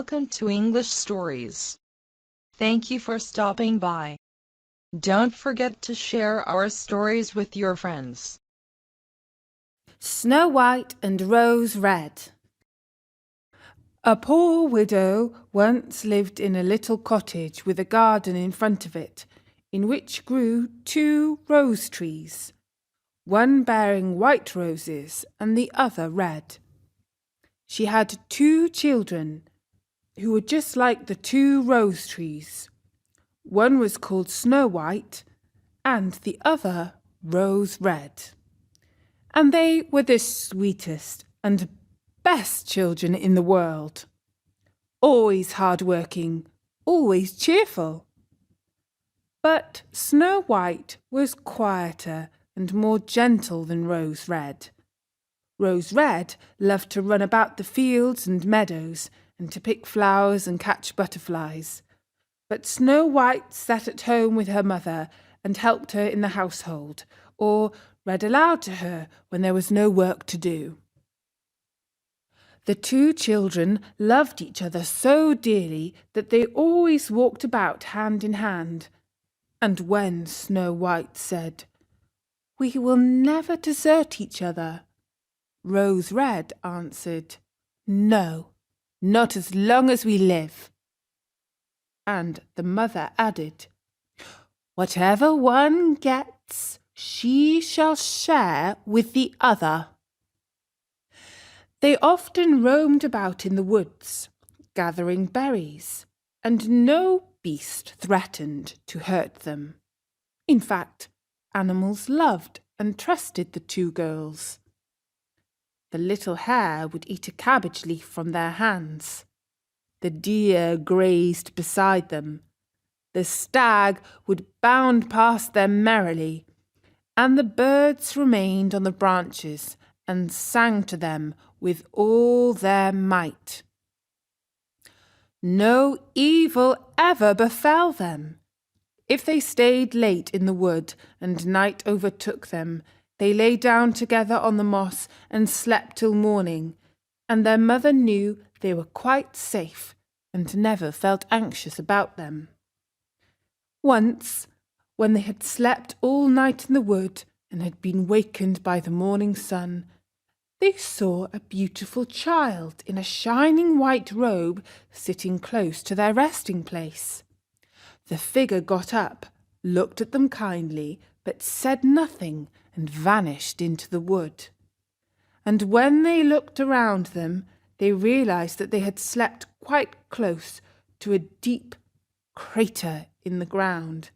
welcome to English Stories. Thank you for stopping by. Don't forget to share our stories with your friends. Snow White and Rose Red. A poor widow once lived in a little cottage with a garden in front of it, in which grew 2 rose trees, one bearing white roses and the other red. She had 2 children, who were just like the 2 rose trees. One was called Snow White and the other Rose Red. And they were the sweetest and best children in the world. Always hard-working, always cheerful. But Snow White was quieter and more gentle than Rose Red. Rose Red loved to run about the fields and meadows and to pick flowers and catch butterflies. But Snow White sat at home with her mother and helped her in the household, or read aloud to her when there was no work to do. The 2 children loved each other so dearly that they always walked about hand in hand. And when Snow White said, "We will never desert each other," Rose Red answered, "No, not as long as we live." And the mother added, "Whatever one gets, she shall share with the other." They often roamed about in the woods, gathering berries, and no beast threatened to hurt them. In fact, animals loved and trusted the 2 girls. The little hare would eat a cabbage leaf from their hands. The deer grazed beside them. The stag would bound past them merrily, and the birds remained on the branches and sang to them with all their might. No evil ever befell them. If they stayed late in the wood and night overtook them, they lay down together on the moss and slept till morning, and their mother knew they were quite safe and never felt anxious about them. Once, when they had slept all night in the wood and had been wakened by the morning sun, they saw a beautiful child in a shining white robe sitting close to their resting place. The figure got up, looked at them kindly, but said nothing and vanished into the wood. And when they looked around them, they realized that they had slept quite close to a deep crater in the ground.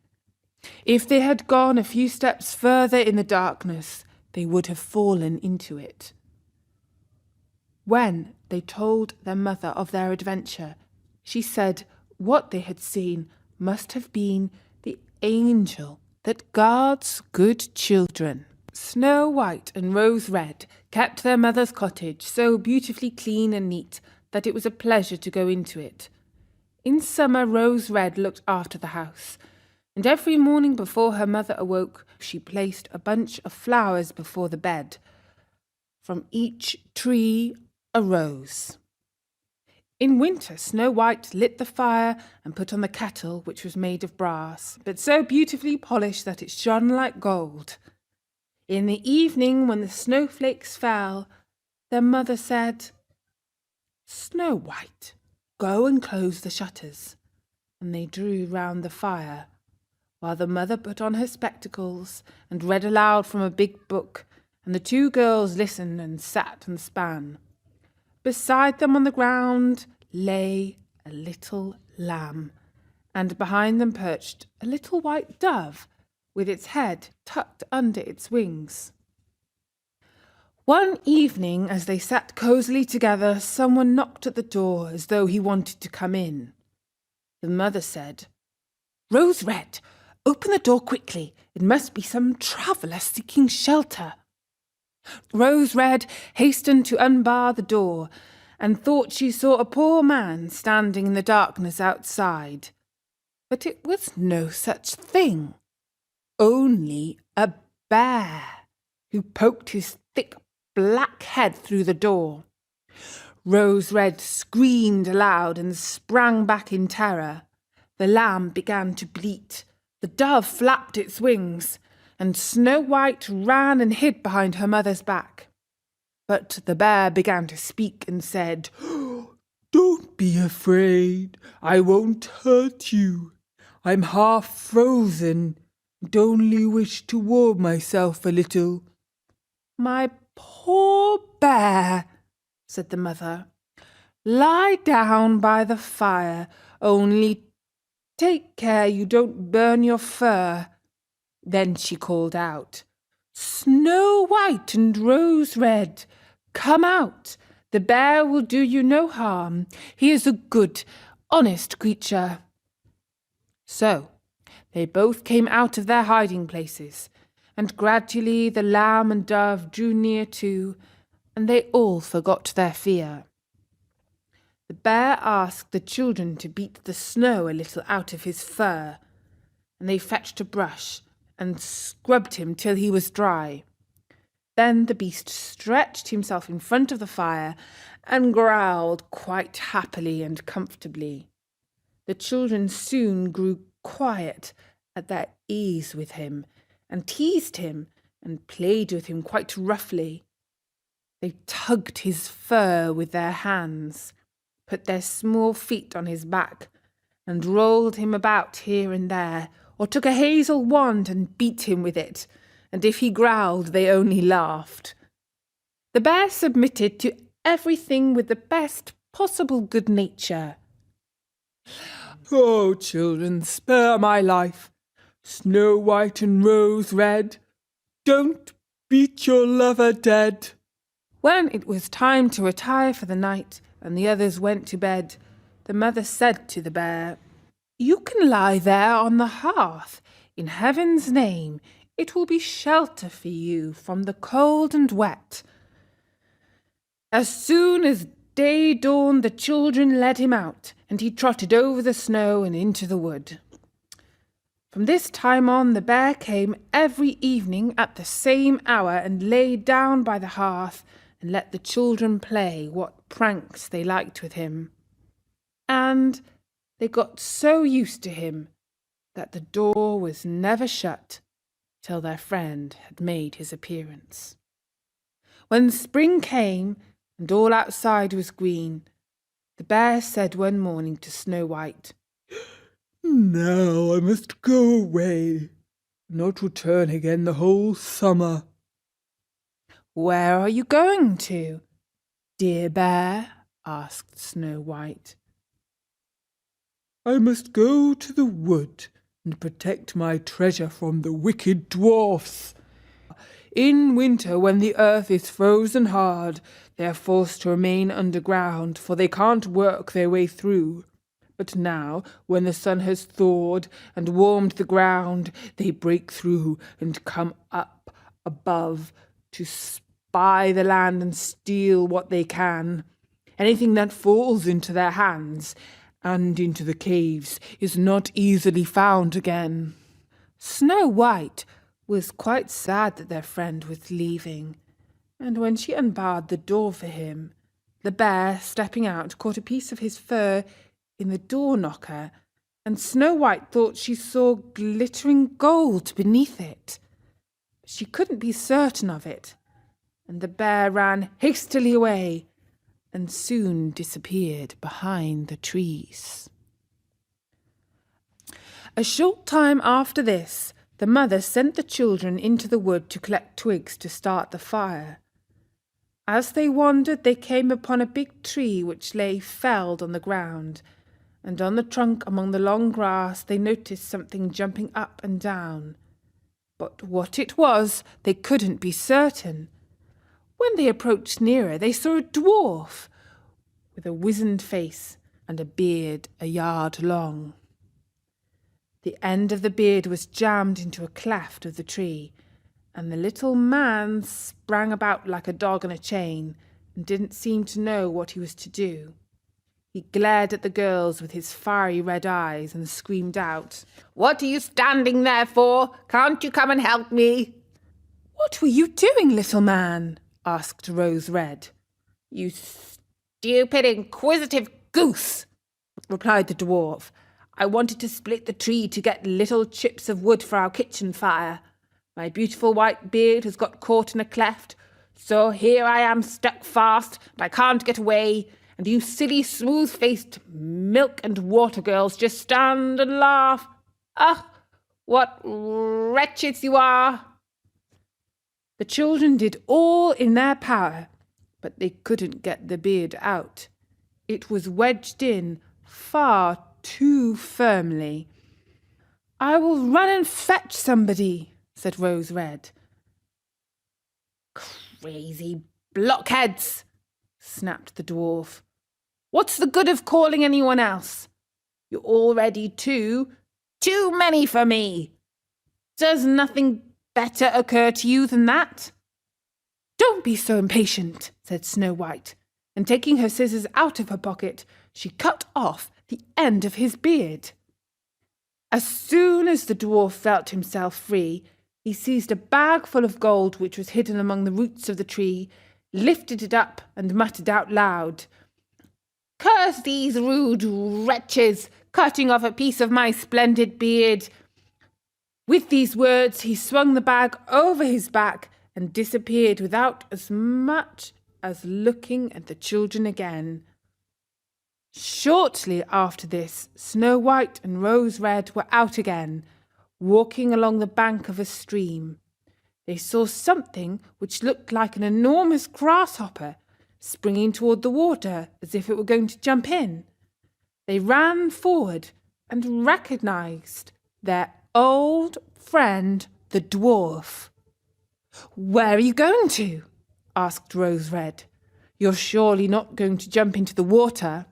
If they had gone a few steps further in the darkness, they would have fallen into it. When they told their mother of their adventure, she said what they had seen must have been the angel that guards good children. Snow White and Rose Red kept their mother's cottage so beautifully clean and neat that it was a pleasure to go into it. In summer, Rose Red looked after the house, and every morning before her mother awoke, she placed a bunch of flowers before the bed. From each tree, a rose. In winter, Snow White lit the fire and put on the kettle, which was made of brass, but so beautifully polished that it shone like gold. In the evening, when the snowflakes fell, their mother said, "Snow White, go and close the shutters." And they drew round the fire, while the mother put on her spectacles and read aloud from a big book, and the 2 girls listened and sat and span. Beside them on the ground lay a little lamb, and behind them perched a little white dove with its head tucked under its wings. One evening, as they sat cosily together, someone knocked at the door as though he wanted to come in. The mother said, "Rose Red, open the door quickly. It must be some traveller seeking shelter." Rose Red hastened to unbar the door and thought she saw a poor man standing in the darkness outside. But it was no such thing, only a bear who poked his thick black head through the door. Rose Red screamed aloud and sprang back in terror. The lamb began to bleat, the dove flapped its wings, and Snow White ran and hid behind her mother's back. But the bear began to speak and said, "Don't be afraid, I won't hurt you. I'm half frozen and only wish to warm myself a little." "My poor bear," said the mother, "lie down by the fire, only take care you don't burn your fur." Then she called out, "Snow White and Rose Red, come out. The bear will do you no harm. He is a good, honest creature." So they both came out of their hiding places, and gradually the lamb and dove drew near too, and they all forgot their fear. The bear asked the children to beat the snow a little out of his fur, and they fetched a brush and scrubbed him till he was dry. Then the beast stretched himself in front of the fire and growled quite happily and comfortably. The children soon grew quiet at their ease with him, and teased him and played with him quite roughly. They tugged his fur with their hands, put their small feet on his back, and rolled him about here and there, or took a hazel wand and beat him with it, and if he growled they only laughed. The bear submitted to everything with the best possible good nature. "Oh, children, spare my life. Snow White and Rose Red, don't beat your lover dead." When it was time to retire for the night, and the others went to bed, the mother said to the bear, "You can lie there on the hearth. In heaven's name, it will be shelter for you from the cold and wet." As soon as day dawned, the children led him out, and he trotted over the snow and into the wood. From this time on, the bear came every evening at the same hour and lay down by the hearth and let the children play what pranks they liked with him. And they got so used to him that the door was never shut till their friend had made his appearance. When spring came and all outside was green, the bear said one morning to Snow White, "Now I must go away, not return again the whole summer." "Where are you going to, dear bear?" asked Snow White. "I must go to the wood and protect my treasure from the wicked dwarfs. In winter, when the earth is frozen hard, they are forced to remain underground, for they can't work their way through. But now, when the sun has thawed and warmed the ground, they break through and come up above to spy the land and steal what they can. Anything that falls into their hands and into the caves is not easily found again." Snow White was quite sad that their friend was leaving, and when she unbarred the door for him, the bear, stepping out, caught a piece of his fur in the door knocker, and Snow White thought she saw glittering gold beneath it. But she couldn't be certain of it, and the bear ran hastily away and soon disappeared behind the trees. A short time after this, the mother sent the children into the wood to collect twigs to start the fire. As they wandered, they came upon a big tree which lay felled on the ground, and on the trunk among the long grass they noticed something jumping up and down. But what it was, they couldn't be certain. When they approached nearer, they saw a dwarf with a wizened face and a beard a yard long. The end of the beard was jammed into a cleft of the tree, and the little man sprang about like a dog on a chain and didn't seem to know what he was to do. He glared at the girls with his fiery red eyes and screamed out, "What are you standing there for? Can't you come and help me?" "What were you doing, little man?" asked Rose Red. "You stupid, inquisitive goose," replied the dwarf. "I wanted to split the tree to get little chips of wood for our kitchen fire. My beautiful white beard has got caught in a cleft, so here I am stuck fast, and I can't get away, and you silly, smooth-faced milk and water girls just stand and laugh. Ah, what wretches you are!" The children did all in their power, but they couldn't get the beard out. It was wedged in far too firmly. "I will run and fetch somebody," said Rose Red. "Crazy blockheads," snapped the dwarf. "What's the good of calling anyone else? You're already too many for me. Does nothing better occur to you than that?" "Don't be so impatient," said Snow White, and taking her scissors out of her pocket, she cut off the end of his beard. As soon as the dwarf felt himself free, he seized a bag full of gold which was hidden among the roots of the tree, lifted it up, and muttered out loud, "Curse these rude wretches, cutting off a piece of my splendid beard." With these words, he swung the bag over his back and disappeared without as much as looking at the children again. Shortly after this, Snow White and Rose Red were out again, walking along the bank of a stream. They saw something which looked like an enormous grasshopper springing toward the water as if it were going to jump in. They ran forward and recognized their old friend, the dwarf. "Where are you going to?" asked Rose Red. "You're surely not going to jump into the water?"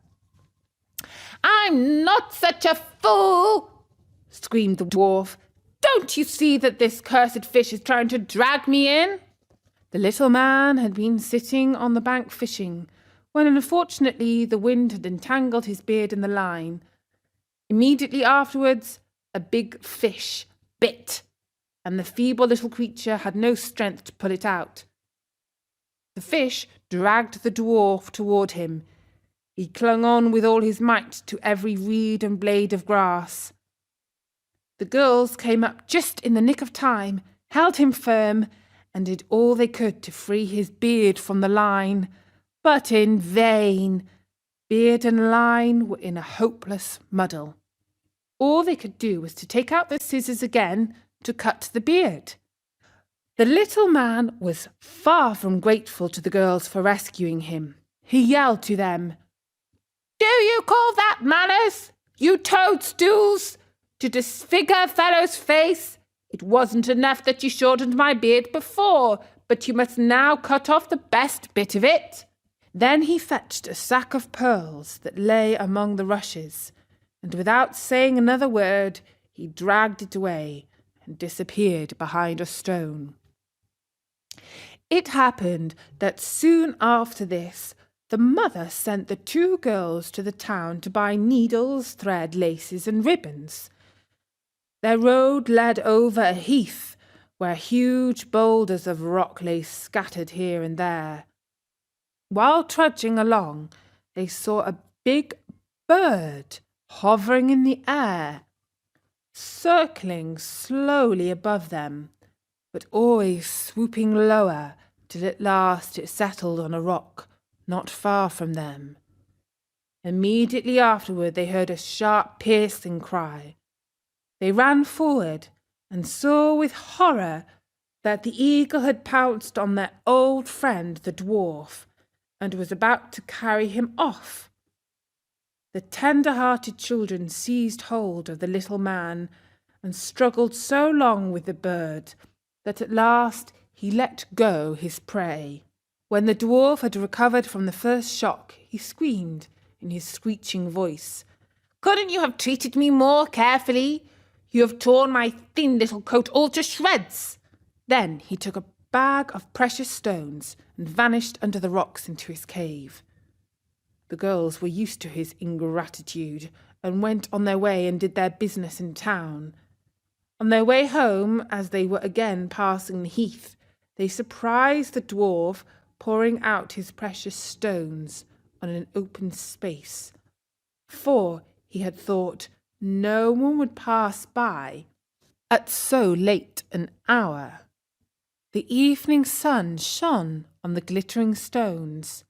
"I'm not such a fool," screamed the dwarf. "Don't you see that this cursed fish is trying to drag me in?" The little man had been sitting on the bank fishing, when unfortunately the wind had entangled his beard in the line. Immediately afterwards, a big fish bit, and the feeble little creature had no strength to pull it out. The fish dragged the dwarf toward him. He clung on with all his might to every reed and blade of grass. The girls came up just in the nick of time, held him firm, and did all they could to free his beard from the line, but in vain. Beard and line were in a hopeless muddle. All they could do was to take out the scissors again to cut the beard. The little man was far from grateful to the girls for rescuing him. He yelled to them, "Do you call that manners, you toadstools, to disfigure a fellow's face? It wasn't enough that you shortened my beard before, but you must now cut off the best bit of it." Then he fetched a sack of pearls that lay among the rushes, and without saying another word, he dragged it away and disappeared behind a stone. It happened that soon after this, the mother sent the two girls to the town to buy needles, thread, laces, and ribbons. Their road led over a heath where huge boulders of rock lay scattered here and there. While trudging along, they saw a big bird hovering in the air, circling slowly above them, but always swooping lower till at last it settled on a rock not far from them. Immediately afterward they heard a sharp, piercing cry. They ran forward and saw with horror that the eagle had pounced on their old friend the dwarf and was about to carry him off. The tender-hearted children seized hold of the little man and struggled so long with the bird that at last he let go his prey. When the dwarf had recovered from the first shock, he screamed in his screeching voice, "Couldn't you have treated me more carefully? You have torn my thin little coat all to shreds." Then he took a bag of precious stones and vanished under the rocks into his cave. The girls were used to his ingratitude and went on their way and did their business in town. On their way home, as they were again passing the heath, they surprised the dwarf pouring out his precious stones on an open space, for he had thought no one would pass by at so late an hour. The evening sun shone on the glittering stones,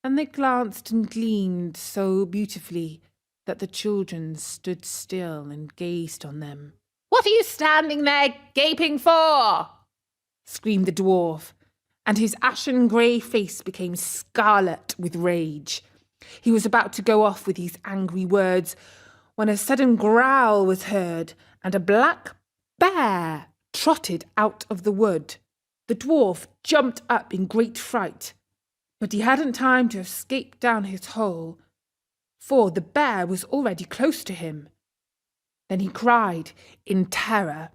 and they glanced and gleamed so beautifully that the children stood still and gazed on them. "What are you standing there gaping for?" screamed the dwarf, and his ashen grey face became scarlet with rage. He was about to go off with these angry words when a sudden growl was heard, and a black bear trotted out of the wood. The dwarf jumped up in great fright, but he hadn't time to escape down his hole, for the bear was already close to him. Then he cried in terror,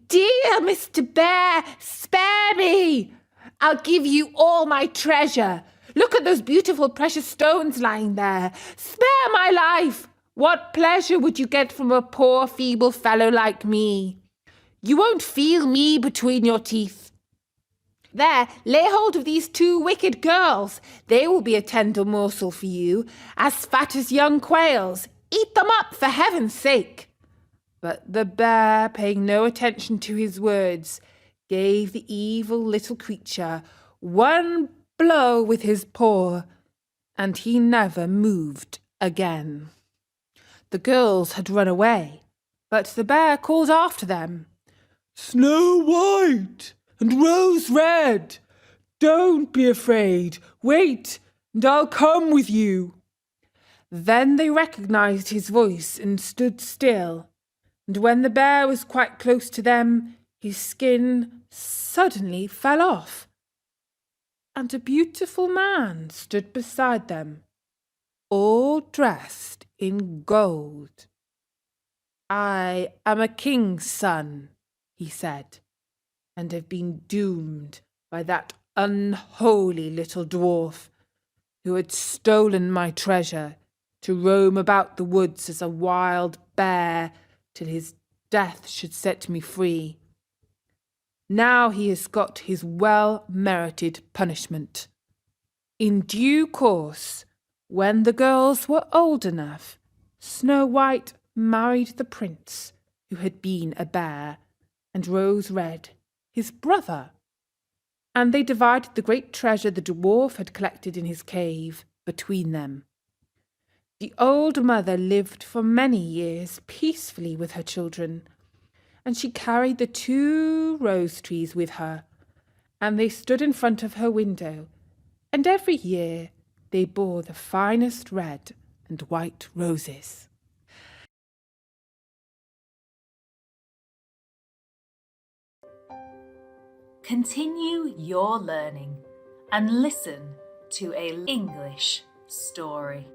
"Dear Mr. Bear, spare me! I'll give you all my treasure. Look at those beautiful precious stones lying there. Spare my life! What pleasure would you get from a poor feeble fellow like me? You won't feel me between your teeth. There, lay hold of these two wicked girls. They will be a tender morsel for you, as fat as young quails. Eat them up, for heaven's sake." But the bear, paying no attention to his words, gave the evil little creature one blow with his paw, and he never moved again. The girls had run away, but the bear called after them, "Snow White and Rose Red, don't be afraid. Wait, and I'll come with you." Then they recognized his voice and stood still, and when the bear was quite close to them, his skin suddenly fell off, and a beautiful man stood beside them, all dressed in gold. "I am a king's son," he said, "and have been doomed by that unholy little dwarf who had stolen my treasure to roam about the woods as a wild bear till his death should set me free. Now he has got his well-merited punishment." In due course, when the girls were old enough, Snow White married the prince who had been a bear, and Rose Red, his brother, and they divided the great treasure the dwarf had collected in his cave between them. The old mother lived for many years peacefully with her children, and she carried the 2 rose trees with her, and they stood in front of her window, and every year they bore the finest red and white roses. Continue your learning and listen to an English story.